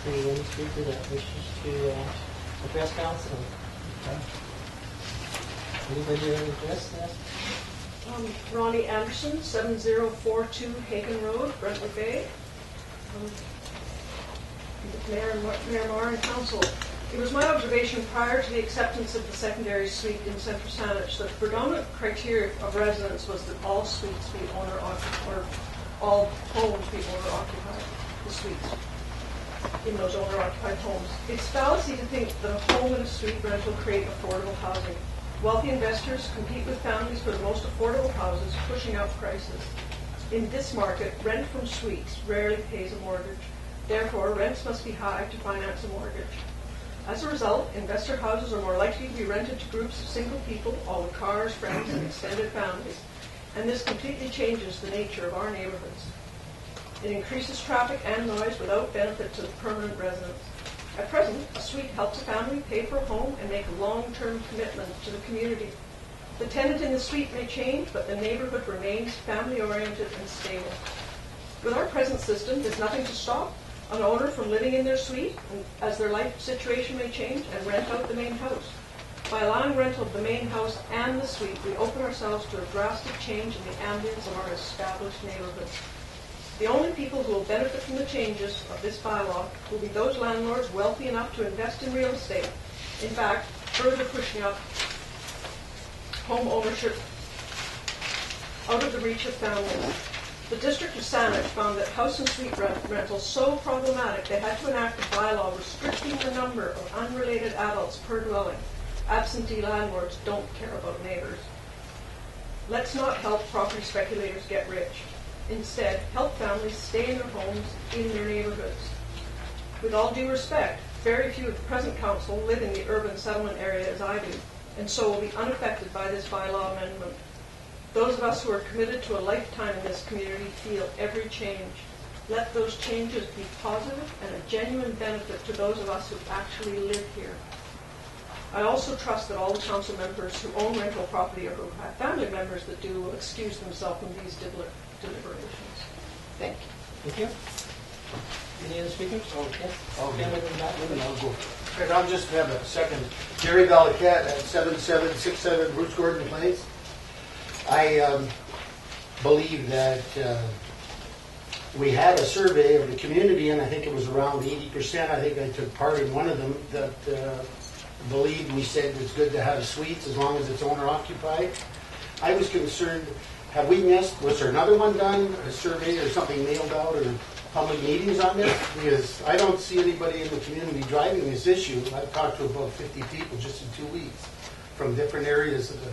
to any speaker that wishes to address council? Okay. Anybody here to address that? Ronnie Anderson, 7042 Hagen Road, Brentwood Bay. Mayor Moore and Council. It was my observation prior to the acceptance of the secondary suite in Central Saanich that the predominant criteria of residence was that all suites be owner-occupied, or all homes be owner-occupied, the suites in those owner-occupied homes. It's fallacy to think that a home and a suite rental create affordable housing. Wealthy investors compete with families for the most affordable houses, pushing up prices. In this market, rent from suites rarely pays a mortgage. Therefore, rents must be high to finance a mortgage. As a result, investor houses are more likely to be rented to groups of single people, all with cars, friends, and extended families. And this completely changes the nature of our neighborhoods. It increases traffic and noise without benefit to the permanent residents. At present, a suite helps a family pay for a home and make a long-term commitment to the community. The tenant in the suite may change, but the neighborhood remains family-oriented and stable. With our present system, there's nothing to stop an owner from living in their suite as their life situation may change and rent out the main house. By allowing rental of the main house and the suite, we open ourselves to a drastic change in the ambience of our established neighborhoods. The only people who will benefit from the changes of this bylaw will be those landlords wealthy enough to invest in real estate. In fact, further pushing up home ownership out of the reach of families. The District of Saanich found that house and suite rentals so problematic they had to enact a bylaw restricting the number of unrelated adults per dwelling. Absentee landlords don't care about neighbors. Let's not help property speculators get rich. Instead, help families stay in their homes, in their neighborhoods. With all due respect, very few of the present council live in the urban settlement area as I do, and so will be unaffected by this bylaw amendment. Those of us who are committed to a lifetime in this community feel every change. Let those changes be positive and a genuine benefit to those of us who actually live here. I also trust that all the council members who own rental property or who have family members that do will excuse themselves from these deliberations. Thank you. Thank you. Any other speakers? Oh, yes. I'll go. Okay, I'll just have a second. Jerry Valacat at 7767 Bruce Gordon Place. I believe that we had a survey of the community, and I think it was around 80%. I think I took part in one of them that believed we said it's good to have suites as long as it's owner-occupied. I was concerned, have we missed, was there another one done, a survey or something mailed out or public meetings on this? Because I don't see anybody in the community driving this issue. I've talked to about 50 people just in 2 weeks from different areas of the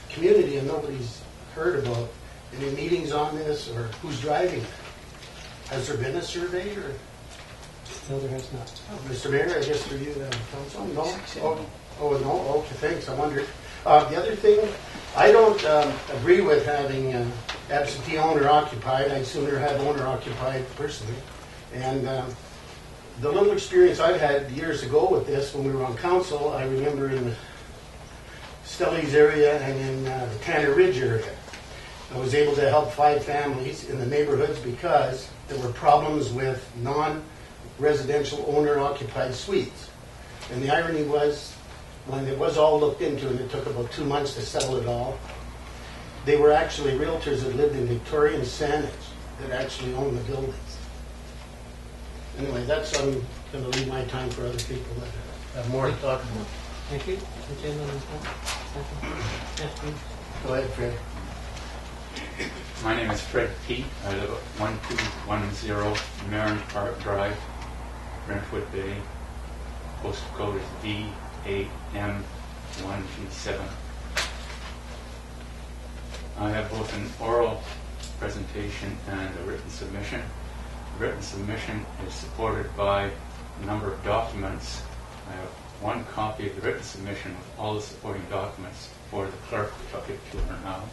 community, and nobody's heard about any meetings on this or who's driving it. Has there been a survey? Or? No, there has not. Mr. Mayor, I guess for you, council? No? Oh, no? Okay, thanks. I wondered. The other thing, I don't agree with having absentee owner-occupied. I'd sooner have owner-occupied personally. And the little experience I've had years ago with this when we were on council, I remember in the Stellies area and in the Tanner Ridge area. I was able to help 5 families in the neighborhoods because there were problems with non-residential owner-occupied suites. And the irony was, when it was all looked into, and it took about 2 months to settle it all, they were actually realtors that lived in Victoria and Saanich that actually owned the buildings. Anyway, that's, I'm going to leave my time for other people that have more to talk about. Thank you. Go ahead, Fred. My name is Fred Peete. I live at 1210 Marin Park Drive, Brentwood Bay. Postal code is DAM1G7. I have both an oral presentation and a written submission. The written submission is supported by a number of documents. I have one copy of the written submission with all the supporting documents for the clerk, which I'll give to her now.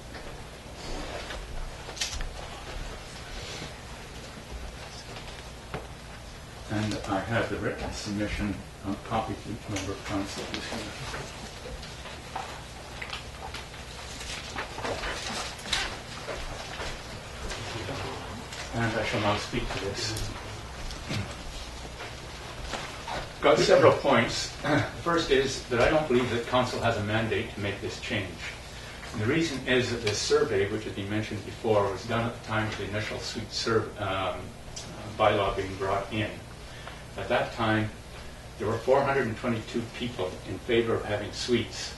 And I have the written submission copy to each member of council who's here. And I shall now speak to this. got several points. The first is that I don't believe that council has a mandate to make this change. And the reason is that this survey, which has been mentioned before, was done at the time of the initial suite bylaw being brought in. At that time, there were 422 people in favor of having suites,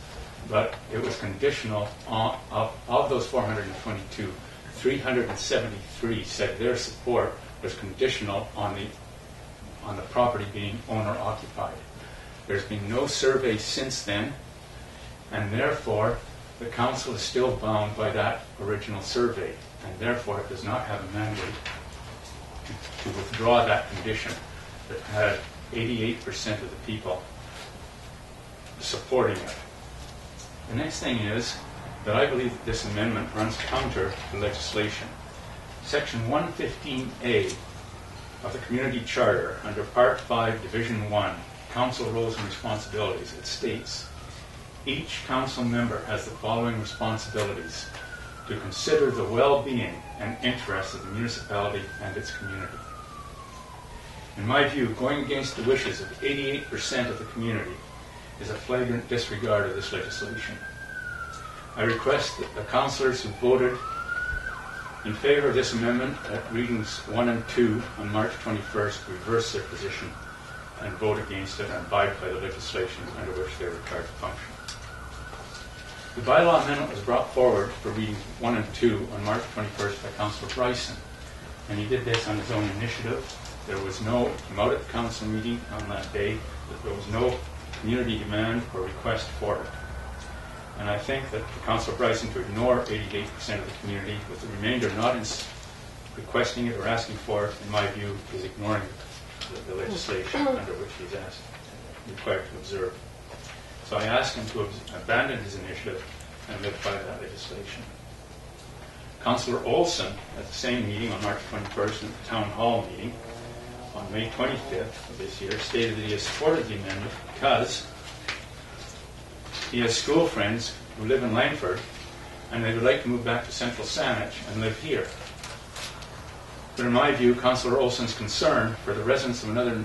but it was conditional on, of those 422, 373 said their support was conditional on the property being owner occupied. There's been no survey since then, and therefore the council is still bound by that original survey, and therefore it does not have a mandate to withdraw that condition that had 88% of the people supporting it. The next thing is that I believe that this amendment runs counter to legislation. Section 115A of the Community Charter, under Part 5, Division 1, Council Roles and Responsibilities, it states, each council member has the following responsibilities: to consider the well-being and interests of the municipality and its community. In my view, going against the wishes of 88% of the community is a flagrant disregard of this legislation. I request that the councillors who voted in favor of this amendment at readings 1 and 2 on March 21st reverse their position and vote against it and abide by the legislation under which they are required to function. The bylaw amendment was brought forward for readings 1 and 2 on March 21st by Councillor Bryson, and he did this on his own initiative. There was no, came out at the council meeting on that day, that there was no community demand or request for it. And I think that for Councillor Bryson to ignore 88% of the community, with the remainder not requesting it or asking for it, in my view, is ignoring the legislation under which he's required to observe. So I ask him to abandon his initiative and live by that legislation. Councillor Olson, at the same meeting on March 21st, at the Town Hall meeting, on May 25th of this year, stated that he has supported the amendment because he has school friends who live in Langford and they would like to move back to central Saanich and live here. But in my view, Councillor Olson's concern for the residents of another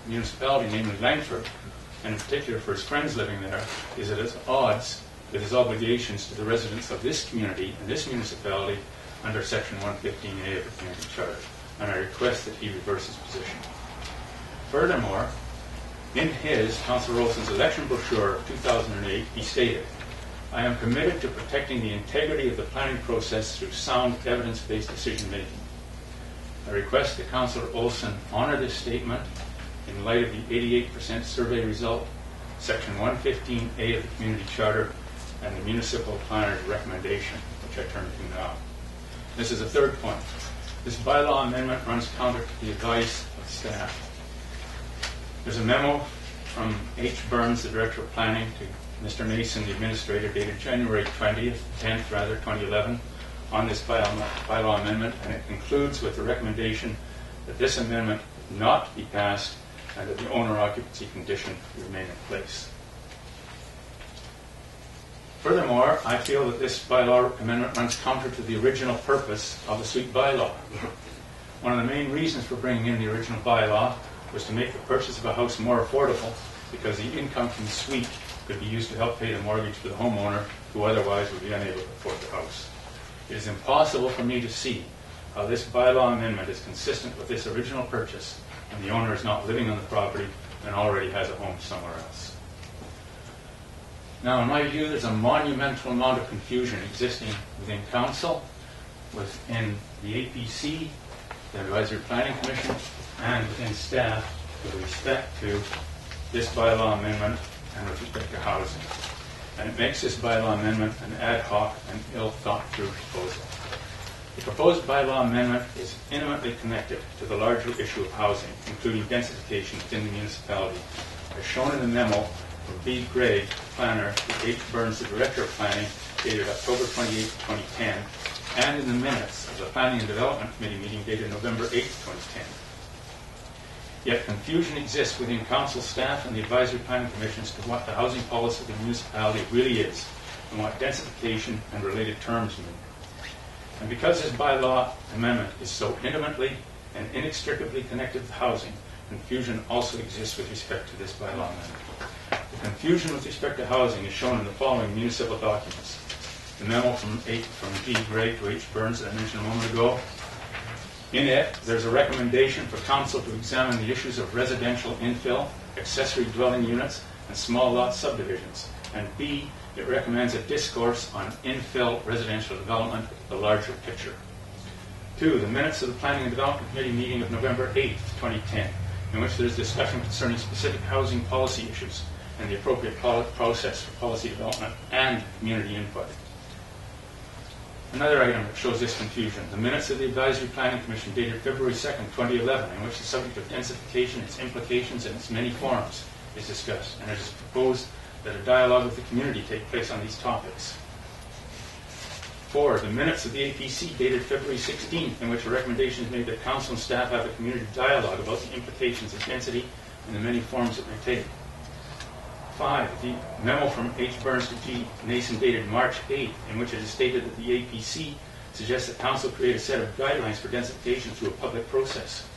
municipality, namely Langford, and in particular for his friends living there, is at odds with his obligations to the residents of this community and this municipality under Section 115A of the Community Charter, and I request that he reverse his position. Furthermore, in his, Councillor Olson's election brochure of 2008, he stated, I am committed to protecting the integrity of the planning process through sound, evidence-based decision-making. I request that Councillor Olson honor this statement in light of the 88% survey result, Section 115A of the Community Charter, and the Municipal Planner's recommendation, which I turn to now. This is a third point. This bylaw amendment runs counter to the advice of staff. There's a memo from H. Burns, the Director of Planning, to Mr. Mason, the Administrator, dated January 10th, 2011, on this bylaw amendment, and it concludes with the recommendation that this amendment not be passed and that the owner occupancy condition remain in place. Furthermore, I feel that this bylaw amendment runs counter to the original purpose of the suite bylaw. One of the main reasons for bringing in the original bylaw was to make the purchase of a house more affordable, because the income from the suite could be used to help pay the mortgage for the homeowner who otherwise would be unable to afford the house. It is impossible for me to see how this bylaw amendment is consistent with this original purchase and the owner is not living on the property and already has a home somewhere else. Now, in my view, there's a monumental amount of confusion existing within council, within the APC, the Advisory Planning Commission, and within staff with respect to this bylaw amendment and with respect to housing. And it makes this bylaw amendment an ad hoc and ill-thought-through proposal. The proposed bylaw amendment is intimately connected to the larger issue of housing, including densification within the municipality, as shown in the memo from B. Gregg, planner, to H. Burns, the Director of Planning, dated October 28, 2010, and in the minutes of the Planning and Development Committee meeting dated November 8, 2010. Yet confusion exists within council staff and the Advisory Planning Commission as to what the housing policy of the municipality really is and what densification and related terms mean. And because this bylaw amendment is so intimately and inextricably connected with housing, confusion also exists with respect to this bylaw amendment. The confusion with respect to housing is shown in the following municipal documents. The memo from G. Gray to H. Burns that I mentioned a moment ago. In it, there's a recommendation for council to examine the issues of residential infill, accessory dwelling units, and small lot subdivisions. And B, it recommends a discourse on infill residential development, the larger picture. 2, the minutes of the Planning and Development Committee meeting of November 8th, 2010, in which there is discussion concerning specific housing policy issues and the appropriate process for policy development and community input. Another item that shows this confusion, the minutes of the Advisory Planning Commission dated February 2nd, 2011, in which the subject of densification, its implications, and its many forms is discussed, and it is proposed that a dialogue with the community take place on these topics. 4, the minutes of the APC dated February 16th, in which a recommendation is made that council and staff have a community dialogue about the implications of density and the many forms it may take. 5, the memo from H. Burns to G. Nason dated March 8th, in which it is stated that the APC suggests that council create a set of guidelines for densification through a public process.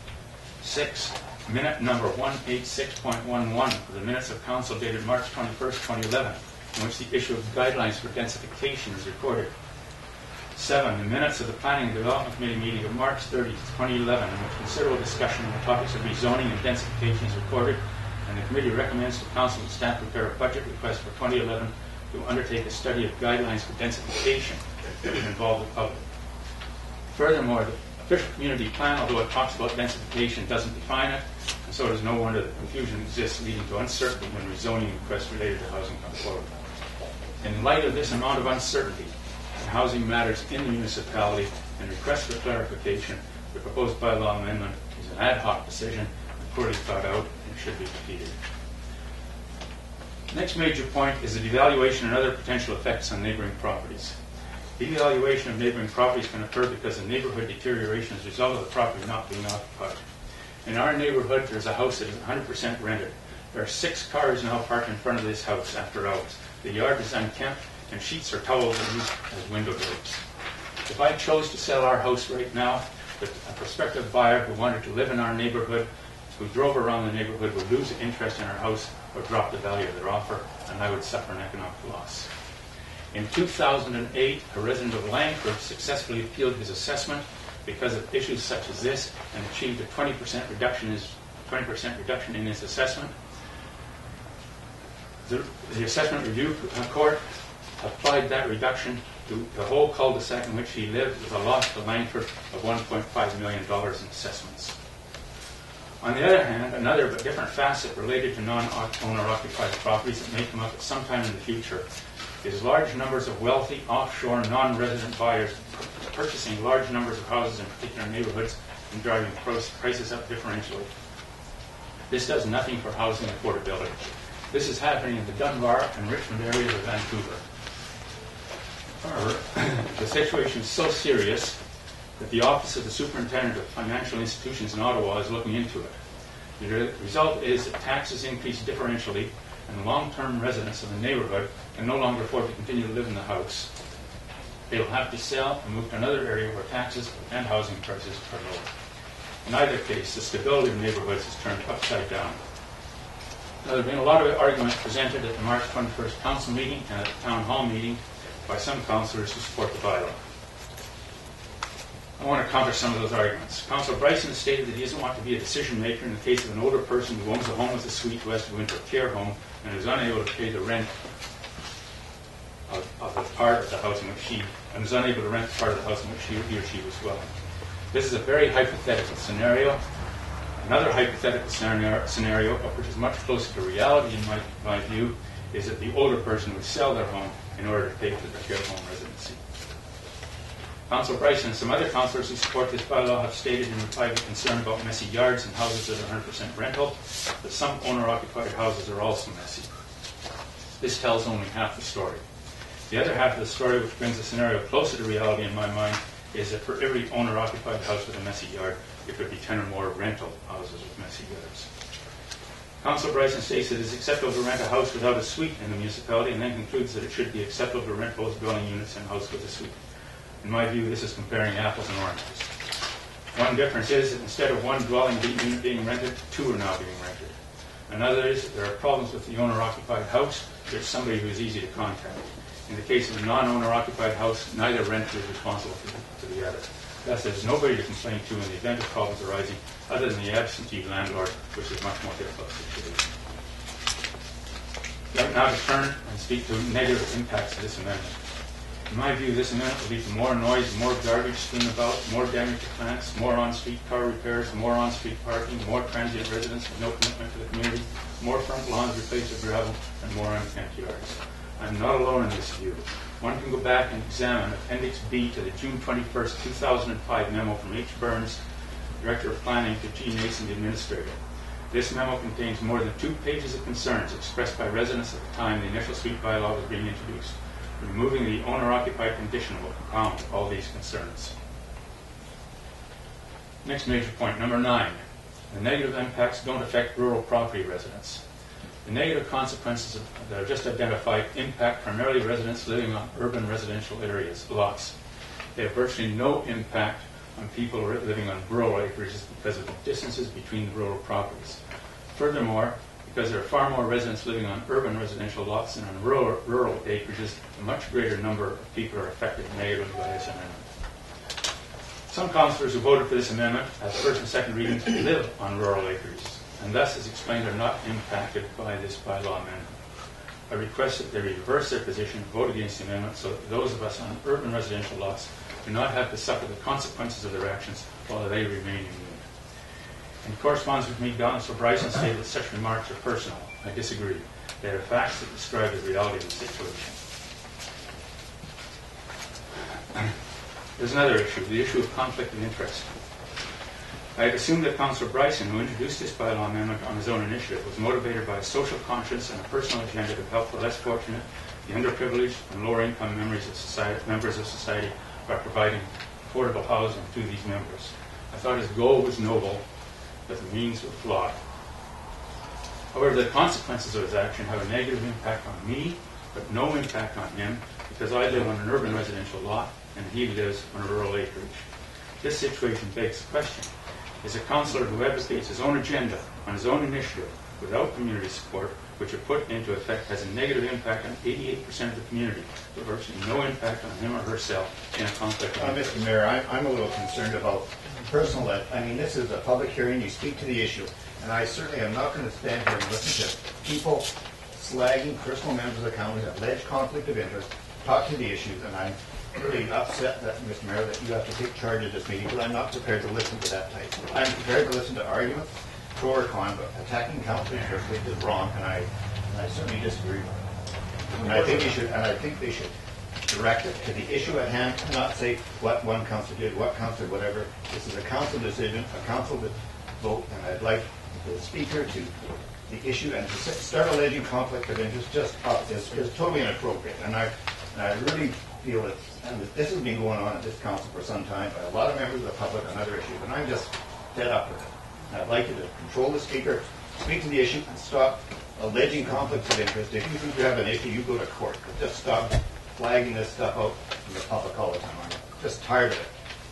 6, minute number 186.11 for the minutes of council dated March 21st, 2011, in which the issue of guidelines for densification is recorded. 7, the minutes of the Planning and Development Committee meeting of March 30th, 2011, in which considerable discussion on the topics of rezoning and densification is recorded, and the committee recommends to council and staff prepare a budget request for 2011 to undertake a study of guidelines for densification that would involve the public. Furthermore, the official community plan, although it talks about densification, doesn't define it, and so it is no wonder that confusion exists, leading to uncertainty when rezoning requests related to housing come forward. In light of this amount of uncertainty in housing matters in the municipality and requests for clarification, the proposed bylaw amendment is an ad hoc decision, poorly thought out, and should be defeated. Next major point is the devaluation and other potential effects on neighboring properties. Devaluation of neighboring properties can occur because of neighborhood deterioration as a result of the property not being occupied. In our neighborhood, there's a house that is 100% rented. There are 6 cars now parked in front of this house after hours. The yard is unkempt, and sheets or towels are used as window drapes. If I chose to sell our house right now, a prospective buyer who wanted to live in our neighborhood, who drove around the neighborhood, would lose interest in our house or drop the value of their offer, and I would suffer an economic loss. In 2008, a resident of Langford successfully appealed his assessment because of issues such as this and achieved a 20% reduction in his assessment. The assessment review court applied that reduction to the whole cul-de-sac in which he lived, with a loss to Langford of $1.5 million in assessments. On the other hand, another but different facet related to non-owner-occupied properties that may come up at some time in the future is large numbers of wealthy, offshore, non-resident buyers purchasing large numbers of houses in particular neighborhoods and driving prices up differentially. This does nothing for housing affordability. This is happening in the Dunbar and Richmond areas of Vancouver. However, the situation is so serious that the Office of the Superintendent of Financial Institutions in Ottawa is looking into it. The result is that taxes increase differentially, and long-term residents of the neighborhood can no longer afford to continue to live in the house. They will have to sell and move to another area where taxes and housing prices are lower. In either case, the stability of neighborhoods is turned upside down. Now, there have been a lot of arguments presented at the March 21st Council meeting and at the Town Hall meeting by some councillors who support the bylaw. I want to counter some of those arguments. Councillor Bryson has stated that he doesn't want to be a decision maker in the case of an older person who owns a home with a suite who has to go into a care home and is unable to pay the rent of the part of the house in which he or she was dwelling. This is a very hypothetical scenario. Another hypothetical scenario, which is much closer to reality in my view, is that the older person would sell their home in order to pay for their care home residency. Councillor Bryson and some other councillors who support this bylaw have stated in reply to concern about messy yards and houses that are 100% rental, that some owner-occupied houses are also messy. This tells only half the story. The other half of the story, which brings the scenario closer to reality in my mind, is that for every owner-occupied house with a messy yard, there could be 10 or more rental houses with messy yards. Councillor Bryson states that it is acceptable to rent a house without a suite in the municipality, and then concludes that it should be acceptable to rent both dwelling units and a house with a suite. In my view, this is comparing apples and oranges. One difference is that instead of one dwelling unit being rented, 2 are now being rented. Another is that there are problems with the owner-occupied house. There's somebody who is easy to contact. In the case of a non-owner-occupied house, neither renter is responsible to the other. Thus, there's nobody to complain to in the event of problems arising other than the absentee landlord, which is a much more difficult situation. I'd like now to turn and speak to negative impacts of this amendment. In my view, this amendment will lead to more noise, more garbage strewn about, more damage to plants, more on-street car repairs, more on-street parking, more transient residents with no commitment to the community, more front lawns replaced with gravel, and more unkept yards. I'm not alone in this view. One can go back and examine Appendix B to the June 21st, 2005 memo from H. Burns, Director of Planning, to G. Mason, the Administrator. This memo contains more than 2 pages of concerns expressed by residents at the time the initial street bylaw was being introduced. Removing the owner-occupied condition will compound all these concerns. Next major point, number 9. The negative impacts don't affect rural property residents. The negative consequences that are just identified impact primarily residents living on urban residential areas, lots. They have virtually no impact on people living on rural acreages because of the distances between the rural properties. Furthermore, because there are far more residents living on urban residential lots than on rural acreages, a much greater number of people are affected negatively by this amendment. Some councillors who voted for this amendment as first and second readings live on rural acreages, and thus, as explained, are not impacted by this bylaw amendment. I request that they reverse their position and vote against the amendment so that those of us on urban residential lots do not have to suffer the consequences of their actions while they remain immune. In correspondence with me, Councillor Bryson stated that such remarks are personal. I disagree. They are facts that describe the reality of the situation. There's another issue, the issue of conflict of interest. I have assumed that Councillor Bryson, who introduced this bylaw amendment on his own initiative, was motivated by a social conscience and a personal agenda to help the less fortunate, the underprivileged, and lower-income members of society by providing affordable housing to these members. I thought his goal was noble, but the means were flawed. However, the consequences of his action have a negative impact on me, but no impact on him, because I live on an urban residential lot and he lives on a rural acreage. This situation begs the question: is a councillor who advocates his own agenda on his own initiative without community support, which if put into effect has a negative impact on 88% of the community, but virtually no impact on him or herself in a conflict of interest? Mr. Mayor, I'm a little concerned about personal. I mean, this is a public hearing. You speak to the issue, and I certainly am not going to stand here and listen to people slagging personal members of the county, alleged conflict of interest, talk to the issues, and I'm really upset that, Mr. Mayor, that you have to take charge of this meeting, but I'm not prepared to listen to that type. I'm prepared to listen to arguments, pro or con, but attacking council personally is wrong, and I certainly disagree with it. And I think they should direct it to the issue at hand, not say what one council did, what council, whatever. This is a council decision, a council vote, and I'd like the speaker to the issue and to start alleging conflict of interest is totally inappropriate. And I really feel that this has been going on at this council for some time by a lot of members of the public on other issues, and I'm just fed up with it. And I'd like you to control the speaker, speak to the issue, and stop alleging conflicts of interest. If you think you have an issue, you go to court. But just stop flagging this stuff out in the public all the time. I'm just tired of it.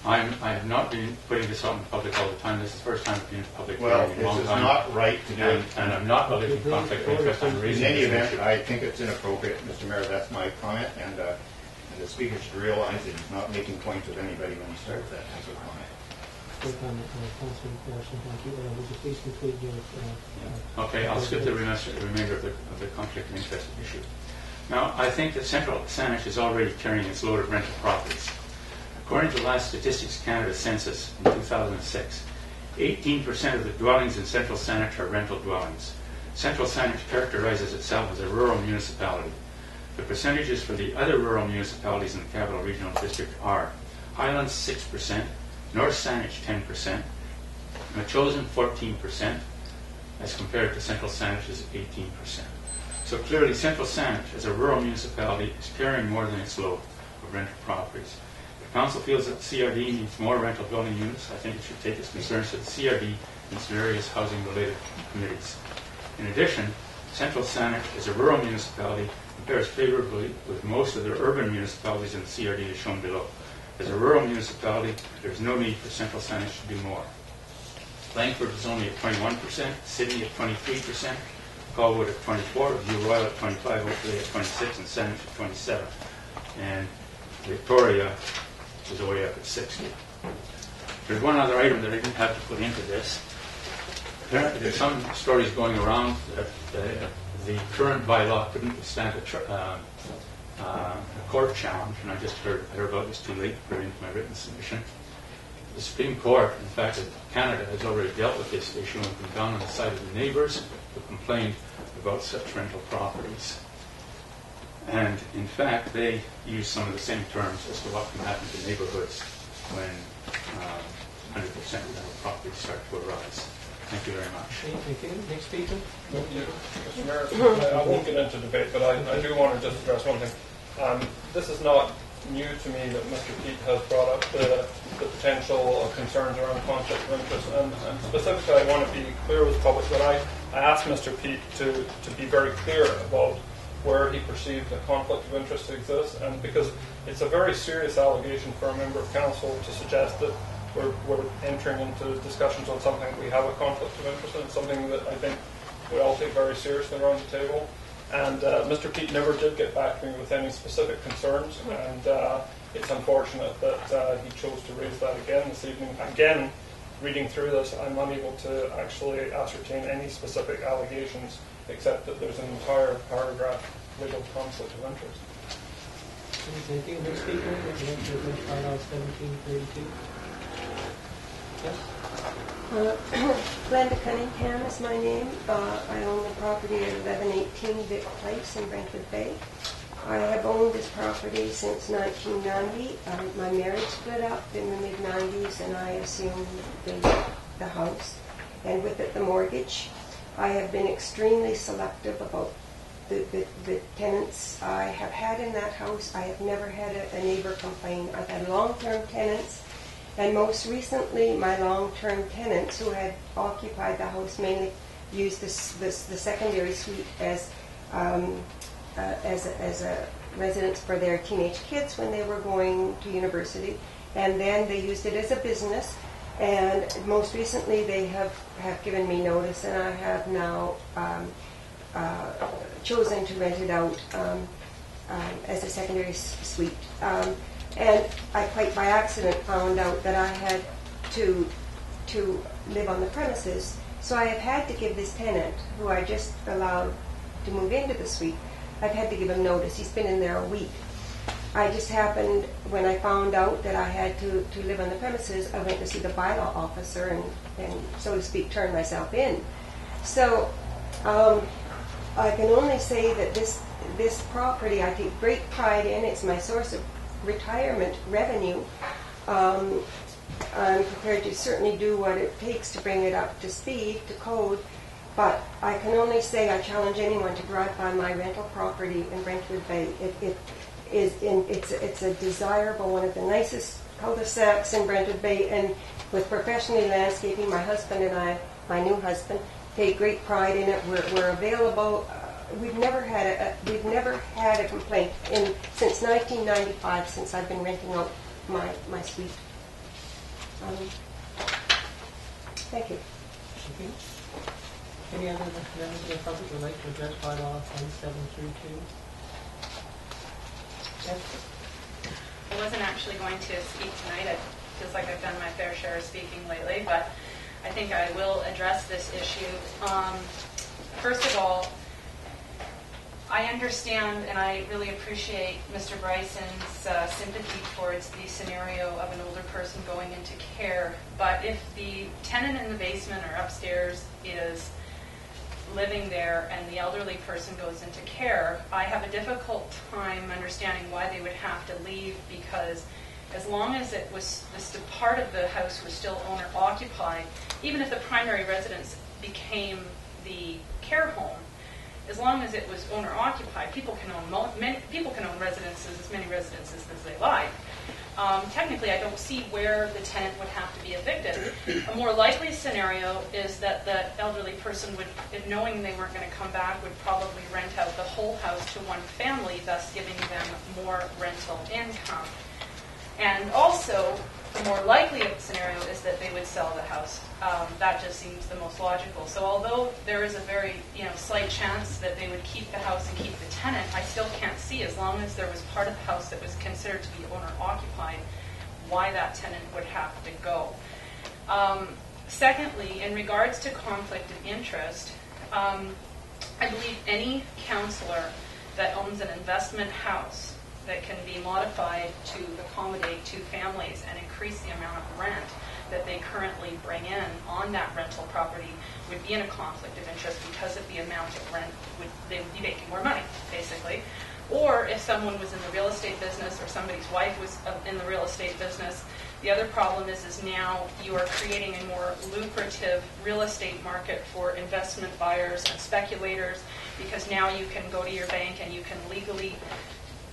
I have not been putting this out in public all the time. This is the first time I've been in public Well, in a long this is time. not right to do. And I'm not alleging conflict of interest. I'm In raising any this event, issue. I think it's inappropriate, Mr. Mayor. That's my comment, and the speaker should realize that he's not making points with anybody when he starts that type of comment. Quick comment, Councilor Larson, thank you. Would you please conclude your... Okay, I'll skip the remainder of the conflict of interest issue. Now, I think that Central Saanich is already carrying its load of rental properties. According to the last Statistics Canada census in 2006, 18% of the dwellings in Central Saanich are rental dwellings. Central Saanich characterizes itself as a rural municipality. The percentages for the other rural municipalities in the Capital Regional District are Highlands 6%, North Saanich 10%, Metchosin 14%, as compared to Central Saanich's 18%. So clearly, Central Saanich, as a rural municipality, is carrying more than its load of rental properties. If Council feels that the CRD needs more rental building units, I think it should take its concerns to the CRD and its various housing-related committees. In addition, Central Saanich, as a rural municipality, compares favorably with most of the urban municipalities in the CRD as shown below. As a rural municipality, there's no need for Central Saanich to do more. Langford is only at 21%, Sydney at 23%, Colwood at 24%, View Royal at 25%, Oakley at 26%, and Saanich at 27%. And Victoria is way up at 60%. There's one other item that I didn't have to put into this. Apparently, there's some stories going around that the current bylaw couldn't withstand a court challenge, and I just heard about this too late to put it into my written submission. The Supreme Court, in fact, Canada has already dealt with this issue and come down on the side of the neighbours who complained about such rental properties. And in fact, they use some of the same terms as to what can happen to neighbourhoods when 100% rental properties start to arise. Thank you very much. Thank you. Next speaker. Thank you, Mr. Mayor. I won't get into debate, but I do want to just address one thing. This is not new to me that Mr. Peet has brought up the potential concerns around conflict of interest. And specifically, I want to be clear with the public that I asked Mr. Peet to be very clear about where he perceived a conflict of interest to exist, and because it's a very serious allegation for a member of council to suggest that we're entering into discussions on something we have a conflict of interest in. It's something that I think we all take very seriously around the table. And Mr. Peet never did get back to me with any specific concerns, and it's unfortunate that he chose to raise that again this evening. Again, reading through this, I'm unable to actually ascertain any specific allegations, except that there's an entire paragraph legal conflict of interest. Thank you. Next speaker. Bylaw 1732. Yes. Glenda Cunningham is my name. I own the property at 1118 Vic Place in Brentwood Bay. I have owned this property since 1990. My marriage split up in the mid-90s, and I assumed the house, and with it the mortgage. I have been extremely selective about the tenants I have had in that house. I have never had a neighbor complain. I've had long-term tenants. And most recently, my long-term tenants who had occupied the house mainly used the secondary suite as a residence for their teenage kids when they were going to university. And then they used it as a business. And most recently, they have given me notice, and I have now chosen to rent it out as a secondary suite. And I quite by accident found out that I had to live on the premises. So I have had to give this tenant, who I just allowed to move into the suite, I've had to give him notice. He's been in there a week. I just happened, when I found out that I had to live on the premises, I went to see the bylaw officer and so to speak, turn myself in. So I can only say that this property I take great pride in. It's my source of retirement revenue. I'm prepared to certainly do what it takes to bring it up to speed, to code, but I can only say I challenge anyone to drive by my rental property in Brentwood Bay. It's a desirable, one of the nicest cul-de-sacs in Brentwood Bay, and with professionally landscaping, my husband and I, my new husband, take great pride in it. We're available. We've never had a complaint since 1995, since I've been renting out my suite. Thank you. Okay. Any other members of the public would like to address bylaw 1732? Yes. I wasn't actually going to speak tonight. It feels like I've done my fair share of speaking lately, but I think I will address this issue. First of all, I understand and I really appreciate Mr. Bryson's sympathy towards the scenario of an older person going into care, but if the tenant in the basement or upstairs is living there and the elderly person goes into care, I have a difficult time understanding why they would have to leave, because as long as it was this part of the house was still owner occupied, even if the primary residence became the care home, as long as it was owner occupied, people can own residences, as many residences as they like. Technically, I don't see where the tenant would have to be evicted. A more likely scenario is that the elderly person would, knowing they weren't going to come back, would probably rent out the whole house to one family, thus giving them more rental income. And also, the more likely scenario is that they would sell the house. That just seems the most logical. So although there is a very slight chance that they would keep the house and keep the tenant, I still can't see, as long as there was part of the house that was considered to be owner occupied, why that tenant would have to go. Secondly, in regards to conflict of interest, I believe any councillor that owns an investment house that can be modified to accommodate two families and increase the amount of rent that they currently bring in on that rental property would be in a conflict of interest because of the amount of rent they would be making more money, basically. Or if someone was in the real estate business or somebody's wife was in the real estate business, the other problem is now you are creating a more lucrative real estate market for investment buyers and speculators, because now you can go to your bank and you can legally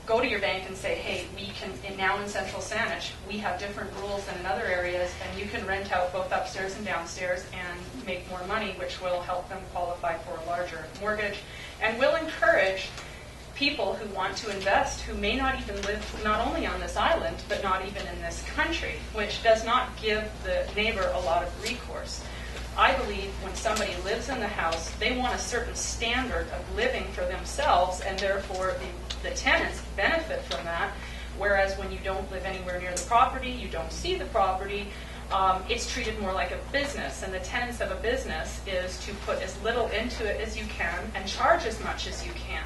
go to your bank and say, hey, we can, and now in Central Saanich, we have different rules than in other areas, and you can rent out both upstairs and downstairs and make more money, which will help them qualify for a larger mortgage, and will encourage people who want to invest who may not even live not only on this island, but not even in this country, which does not give the neighbor a lot of recourse. I believe when somebody lives in the house, they want a certain standard of living for themselves, and therefore the tenants benefit from that, whereas when you don't live anywhere near the property, you don't see the property, it's treated more like a business, and the tenets of a business is to put as little into it as you can and charge as much as you can,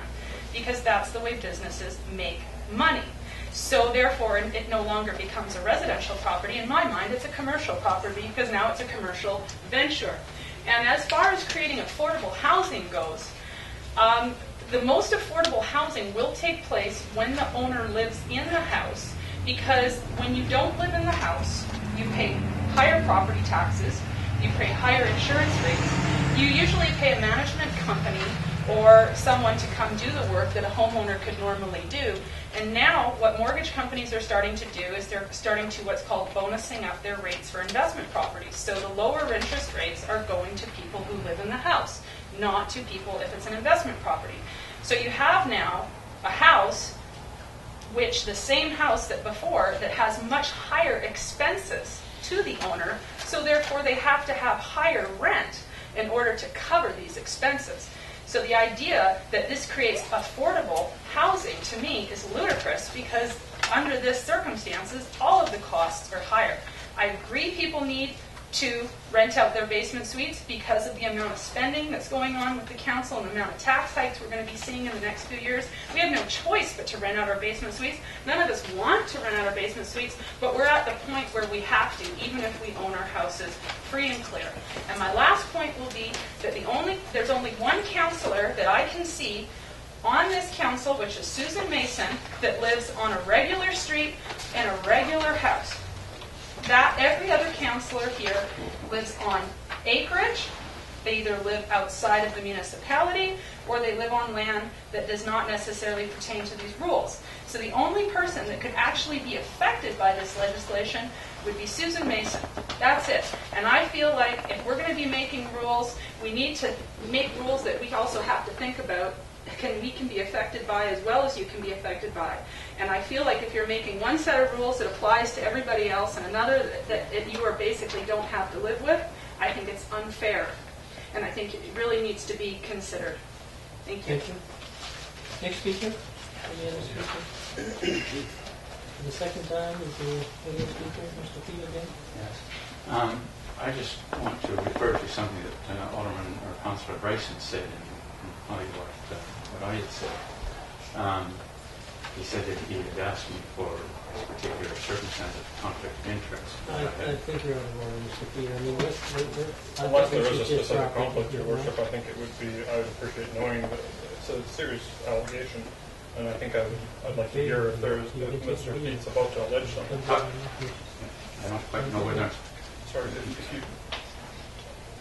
because that's the way businesses make money. So therefore, it no longer becomes a residential property. In my mind, it's a commercial property, because now it's a commercial venture. And as far as creating affordable housing goes, the most affordable housing will take place when the owner lives in the house, because when you don't live in the house, you pay higher property taxes, you pay higher insurance rates, you usually pay a management company or someone to come do the work that a homeowner could normally do. And now what mortgage companies are starting to do is they're starting to what's called bonusing up their rates for investment properties. So the lower interest rates are going to people who live in the house, not to people if it's an investment property. So you have now a house, which the same house that before, that has much higher expenses to the owner, so therefore they have to have higher rent in order to cover these expenses. So the idea that this creates affordable housing, to me, is ludicrous, because under this circumstances, all of the costs are higher. I agree people need to rent out their basement suites because of the amount of spending that's going on with the council and the amount of tax hikes we're going to be seeing in the next few years. We have no choice but to rent out our basement suites. None of us want to rent out our basement suites, but we're at the point where we have to, even if we own our houses free and clear. And my last point will be that there's only one councillor that I can see on this council, which is Susan Mason, that lives on a regular street in a regular house. That every other councillor here lives on acreage. They either live outside of the municipality or they live on land that does not necessarily pertain to these rules. So the only person that could actually be affected by this legislation would be Susan Mason. That's it. And I feel like if we're going to be making rules, we need to make rules that we also have to think about we can be affected by as well as you can be affected by. And I feel like if you're making one set of rules that applies to everybody else and another that you are basically don't have to live with, I think it's unfair. And I think it really needs to be considered. Thank you. Thank you. Next speaker? Any other speaker? For the second time, is there any other speaker? Mr. Pete again? Yes. I just want to refer to something that Alderman or Councillor Bryson said in reply to what I had said. He said that he had asked me for a particular circumstance of conflict of interest. I think you're on board, Mr. Pete. I mean, Unless there is a specific conflict, Your Worship, I think it would be, I would appreciate knowing that it's a serious allegation, and I think I'd like to hear if there is, if Mr. Pete's about to allege something. I don't quite know whether it's... Sorry, if you...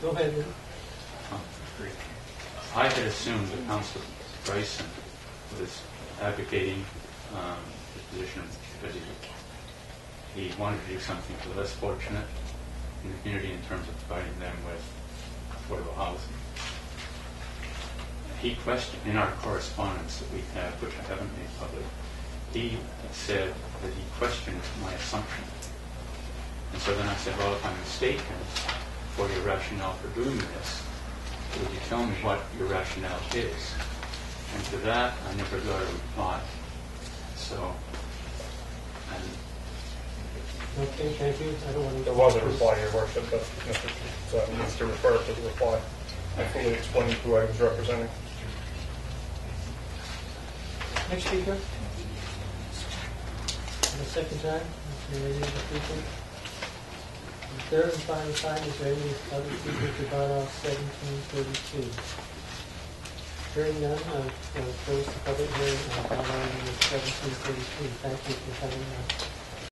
Go ahead. I had assumed that Councillor Bryson was advocating his position because he wanted to do something for the less fortunate in the community in terms of providing them with affordable housing. He questioned, in our correspondence that we have, which I haven't made public, he said that he questioned my assumption. And so then I said, well, if I'm mistaken for your rationale for doing this, would you tell me what your rationale is? And to that, I never got a reply. So, and Okay, thank you. I don't want to... There was a reply, Your Worship, but Mr. Keith needs to refer to the reply. I fully explained who I was representing. Next speaker. For the second time, is there any other speaker? The third and final time, is there any other speaker to bylaw 1732? Hearing none, I'll close the public hearing on bylaw number 1732. Thank you for coming.